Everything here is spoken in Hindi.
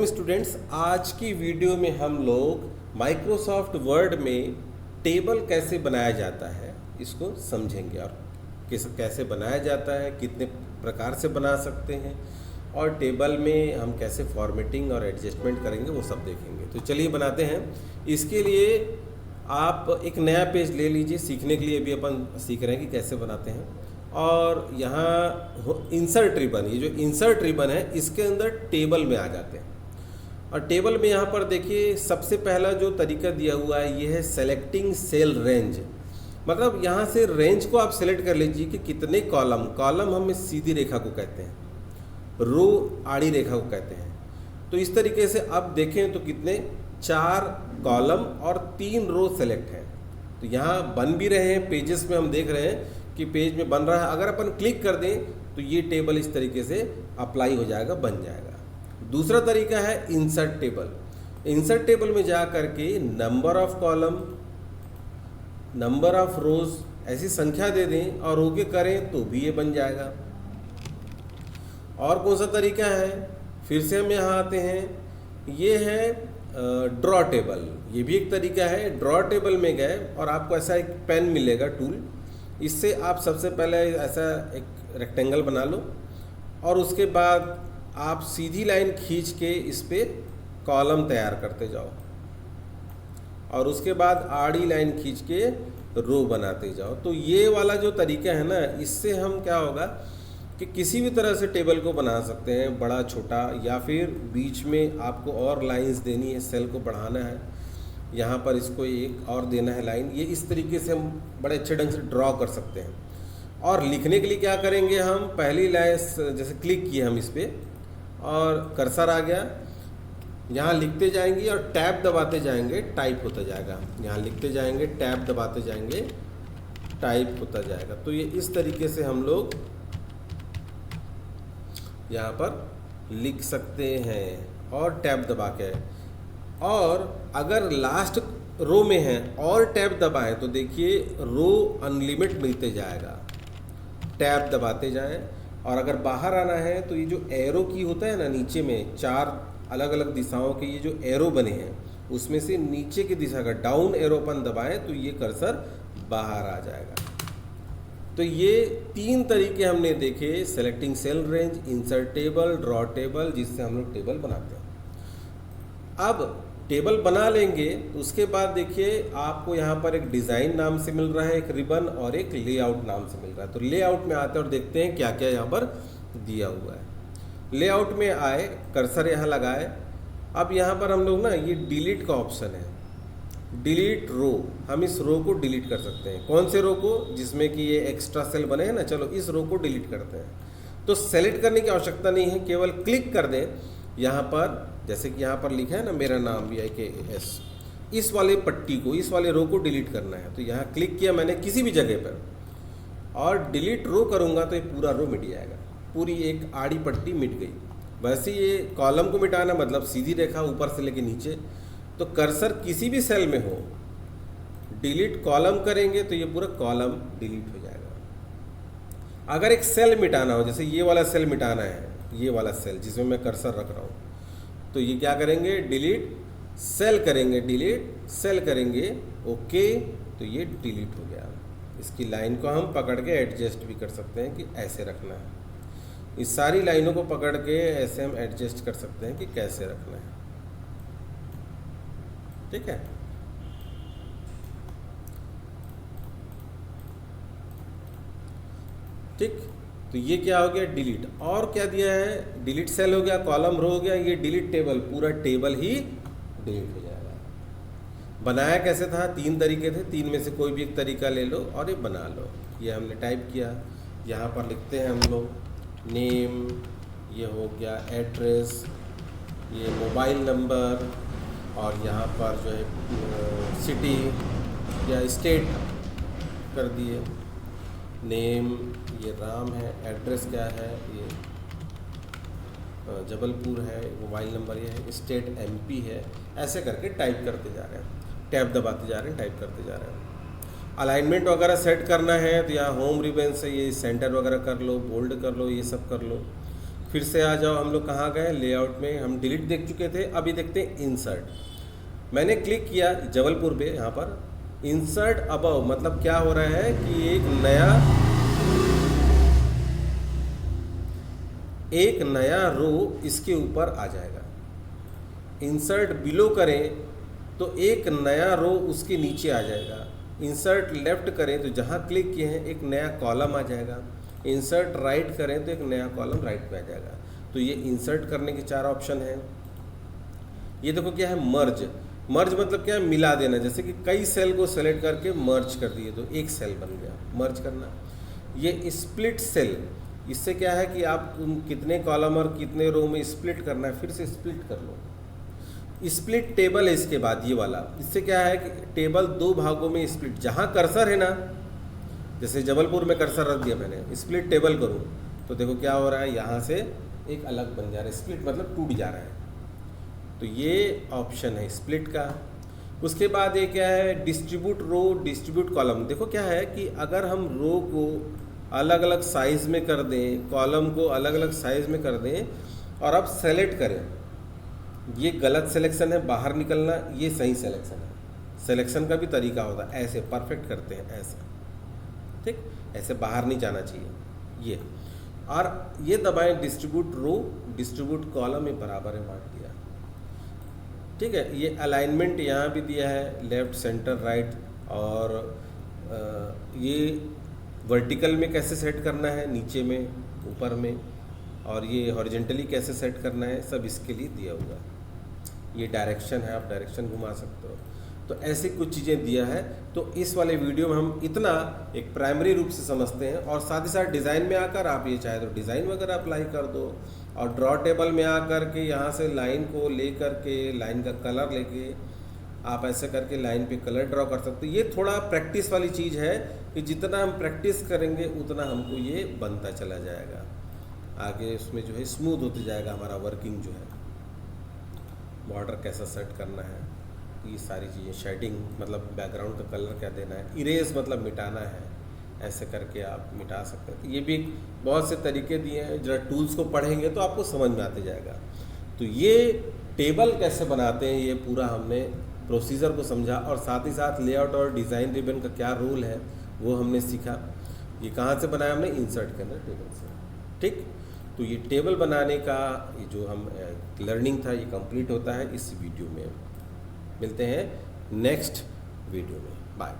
Welcome students. आज की वीडियो में हम लोग माइक्रोसॉफ्ट वर्ड में टेबल कैसे बनाया जाता है इसको समझेंगे और कैसे बनाया जाता है, कितने प्रकार से बना सकते हैं और टेबल में हम कैसे फॉर्मेटिंग और एडजस्टमेंट करेंगे वो सब देखेंगे। तो चलिए बनाते हैं। इसके लिए आप एक नया पेज ले लीजिए। सीखने के लिए भी अपन सीख रहे हैं कि कैसे बनाते हैं। और यहाँ इंसर्ट रिबन, ये जो इंसर्ट रिबन है इसके अंदर टेबल में आ जाते हैं। और टेबल में यहाँ पर देखिए सबसे पहला जो तरीका दिया हुआ है ये है सेलेक्टिंग सेल रेंज। मतलब यहाँ से रेंज को आप सेलेक्ट कर लीजिए कि कितने कॉलम, कॉलम हम सीधी रेखा को कहते हैं, रो आड़ी रेखा को कहते हैं। तो इस तरीके से अब देखें तो कितने 4 कॉलम और 3 रो सेलेक्ट हैं। तो यहाँ बन भी रहे हैं, पेजेस में हम देख रहे हैं कि पेज में बन रहा है। अगर अपन क्लिक कर दें तो ये टेबल इस तरीके से अप्लाई हो जाएगा, बन जाएगा। दूसरा तरीका है इंसर्ट टेबल। इंसर्ट टेबल में जा करके number of column, number of रोज ऐसी संख्या दे दें और ओके करें तो भी ये बन जाएगा। और कौन सा तरीका है, फिर से हम यहाँ आते हैं, ये है ड्रॉ टेबल। ये भी एक तरीका है। ड्रॉ टेबल में गए और आपको ऐसा एक पेन मिलेगा, टूल। इससे आप सबसे पहले ऐसा एक रेक्टेंगल बना लो और उसके बाद आप सीधी लाइन खींच के इस पे कॉलम तैयार करते जाओ और उसके बाद आड़ी लाइन खींच के रो बनाते जाओ। तो ये वाला जो तरीका है ना, इससे हम क्या होगा कि किसी भी तरह से टेबल को बना सकते हैं, बड़ा छोटा, या फिर बीच में आपको और लाइंस देनी है, सेल को बढ़ाना है, यहाँ पर इसको एक और देना है लाइन। ये इस तरीके से हम बड़े अच्छे ढंग से ड्रॉ कर सकते हैं। और लिखने के लिए क्या करेंगे, हम पहली लाइन जैसे क्लिक किए हम इस पर और कर्सर आ गया, यहाँ लिखते जाएंगे और टैब दबाते जाएंगे, टाइप होता जाएगा। यहाँ लिखते जाएंगे, टैब दबाते जाएंगे, टाइप होता जाएगा। तो ये इस तरीके से हम लोग यहाँ पर लिख सकते हैं और टैब दबा के। और अगर लास्ट रो में है और टैब दबाएं तो देखिए रो अनलिमिट मिलते जाएगा। टैब दबाते जाएं। और अगर बाहर आना है तो ये जो एरो की होता है ना, नीचे में 4 अलग अलग दिशाओं के ये जो एरो बने हैं उसमें से नीचे की दिशा का डाउन एरो अपन दबाएं तो ये कर्सर बाहर आ जाएगा। तो ये 3 तरीके हमने देखे, selecting cell range, insert table, draw table, जिससे हम लोग टेबल बनाते हैं। अब टेबल बना लेंगे तो उसके बाद देखिए आपको यहाँ पर एक डिज़ाइन नाम से मिल रहा है, एक रिबन और एक लेआउट नाम से मिल रहा है। तो लेआउट में आते हैं और देखते हैं क्या क्या यहाँ पर दिया हुआ है। लेआउट में आए, कर्सर यहाँ लगाए। अब यहाँ पर हम लोग ना ये डिलीट का ऑप्शन है, डिलीट रो। हम इस रो को डिलीट कर सकते हैं। कौन से रो को, जिसमें कि ये एक्स्ट्रा सेल बने हैं ना, चलो इस रो को डिलीट करते हैं। तो सेलेक्ट करने की आवश्यकता नहीं है, केवल क्लिक कर दें यहाँ पर, जैसे कि यहाँ पर लिखा है ना मेरा नाम VIKS, इस वाले पट्टी को, इस वाले रो को डिलीट करना है। तो यहाँ क्लिक किया मैंने किसी भी जगह पर और डिलीट रो करूँगा तो ये पूरा रो मिट जाएगा, पूरी एक आड़ी पट्टी मिट गई। वैसे ये कॉलम को मिटाना मतलब सीधी रेखा ऊपर से लेके नीचे। तो कर्सर किसी भी सेल में हो, डिलीट कॉलम करेंगे तो ये पूरा कॉलम डिलीट हो जाएगा। अगर एक सेल मिटाना हो, जैसे ये वाला सेल मिटाना है, ये वाला सेल जिसमें मैं कर्सर रख रहा हूँ, तो ये क्या करेंगे, डिलीट सेल करेंगे, डिलीट सेल करेंगे, ओके, तो ये डिलीट हो गया। इसकी लाइन को हम पकड़ के एडजस्ट भी कर सकते हैं कि ऐसे रखना है। इस सारी लाइनों को पकड़ के ऐसे हम एडजस्ट कर सकते हैं कि कैसे रखना है। ठीक है। ठीक, तो ये क्या हो गया, डिलीट। और क्या दिया है, डिलीट सेल हो गया, कॉलम रो हो गया, ये डिलीट टेबल, पूरा टेबल ही डिलीट हो जाएगा। बनाया कैसे था, 3 तरीके थे, 3 में से कोई भी एक तरीका ले लो और ये बना लो। ये हमने टाइप किया, यहाँ पर लिखते हैं हम लोग नेम, ये हो गया एड्रेस, ये मोबाइल नंबर, और यहाँ पर जो है सिटी या स्टेट कर दिए। नेम ये राम है, एड्रेस क्या है, ये जबलपुर है, मोबाइल नंबर ये है, स्टेट MP है। ऐसे करके टाइप करते जा रहे हैं, टैब दबाते जा रहे हैं, टाइप करते जा रहे हैं। अलाइनमेंट वगैरह सेट करना है तो यहाँ होम रिबन से ये सेंटर वगैरह कर लो, बोल्ड कर लो, ये सब कर लो। फिर से आ जाओ, हम लोग कहाँ गए, लेआउट में हम डिलीट देख चुके थे, अभी देखते हैं इंसर्ट। मैंने क्लिक किया जबलपुर पे, यहाँ पर इंसर्ट अबव मतलब क्या हो रहा है कि एक नया रो इसके ऊपर आ जाएगा। इंसर्ट बिलो करें तो एक नया रो उसके नीचे आ जाएगा। इंसर्ट लेफ्ट करें तो जहाँ क्लिक किए हैं एक नया कॉलम आ जाएगा। इंसर्ट राइट करें तो एक नया कॉलम राइट पे आ जाएगा। तो ये इंसर्ट करने के 4 ऑप्शन हैं। ये देखो क्या है, मर्ज। मर्ज मतलब क्या है, मिला देना। जैसे कि कई सेल को सेलेक्ट करके मर्ज कर दिए तो एक सेल बन गया, मर्ज करना। ये स्प्लिट सेल, इससे क्या है कि आप कितने कॉलम और कितने रो में स्प्लिट करना है, फिर से स्प्लिट कर लो। स्प्लिट टेबल है इसके बाद ये वाला। इससे क्या है कि टेबल 2 भागों में स्प्लिट, जहाँ कर्सर है ना, जैसे जबलपुर में कर्सर रख दिया मैंने, स्प्लिट टेबल करूँ तो देखो क्या हो रहा है, यहाँ से एक अलग बन जा रहा है। स्प्लिट मतलब टूट जा रहा है। तो ये ऑप्शन है स्प्लिट का। उसके बाद ये क्या है, डिस्ट्रीब्यूट रो, डिस्ट्रीब्यूट कॉलम। देखो क्या है कि अगर हम रो को अलग अलग साइज़ में कर दें, कॉलम को अलग अलग साइज़ में कर दें और अब सेलेक्ट करें, ये गलत सिलेक्शन है, बाहर निकलना, ये सही सिलेक्शन है। सिलेक्शन का भी तरीका होता है, ऐसे परफेक्ट करते हैं, ऐसे, ठीक, ऐसे बाहर नहीं जाना चाहिए ये। और ये दबाएं डिस्ट्रीब्यूट रो, डिस्ट्रीब्यूट कॉलम, ये बराबर है बांट दिया, ठीक है। ये अलाइनमेंट यहाँ भी दिया है, लेफ्ट सेंटर राइट। और ये वर्टिकल में कैसे सेट करना है, नीचे में, ऊपर में, और ये हॉरिजेंटली कैसे सेट करना है, सब इसके लिए दिया हुआ है। ये डायरेक्शन है, आप डायरेक्शन घुमा सकते हो। तो ऐसे कुछ चीज़ें दिया है। तो इस वाले वीडियो में हम इतना एक प्राइमरी रूप से समझते हैं, और साथ ही साथ डिज़ाइन में आकर आप ये चाहे तो डिज़ाइन वगैरह अप्लाई कर दो, और ड्रॉ टेबल में आकर के यहाँ से लाइन को ले करके, लाइन का कलर लेके आप ऐसे करके लाइन पे कलर ड्रॉ कर सकते हो। ये थोड़ा प्रैक्टिस वाली चीज़ है कि जितना हम प्रैक्टिस करेंगे उतना हमको ये बनता चला जाएगा। आगे उसमें जो है स्मूथ होते जाएगा हमारा वर्किंग जो है। बॉर्डर कैसा सेट करना है, ये सारी चीज़ें, शेडिंग मतलब बैकग्राउंड का कलर क्या देना है, इरेज मतलब मिटाना है, ऐसे करके आप मिटा सकते हैं। ये भी बहुत से तरीके दिए हैं, जरा टूल्स को पढ़ेंगे तो आपको समझ में आते जाएगा। तो ये टेबल कैसे बनाते हैं, ये पूरा हमने प्रोसीजर को समझा, और साथ ही साथ लेआउट और डिज़ाइन रिबन का क्या रोल है वो हमने सीखा। ये कहाँ से बनाया हमने, इंसर्ट के अंदर टेबल से, ठीक। तो ये टेबल बनाने का ये जो हम लर्निंग था ये कंप्लीट होता है इस वीडियो में। मिलते हैं नेक्स्ट वीडियो में, बाय।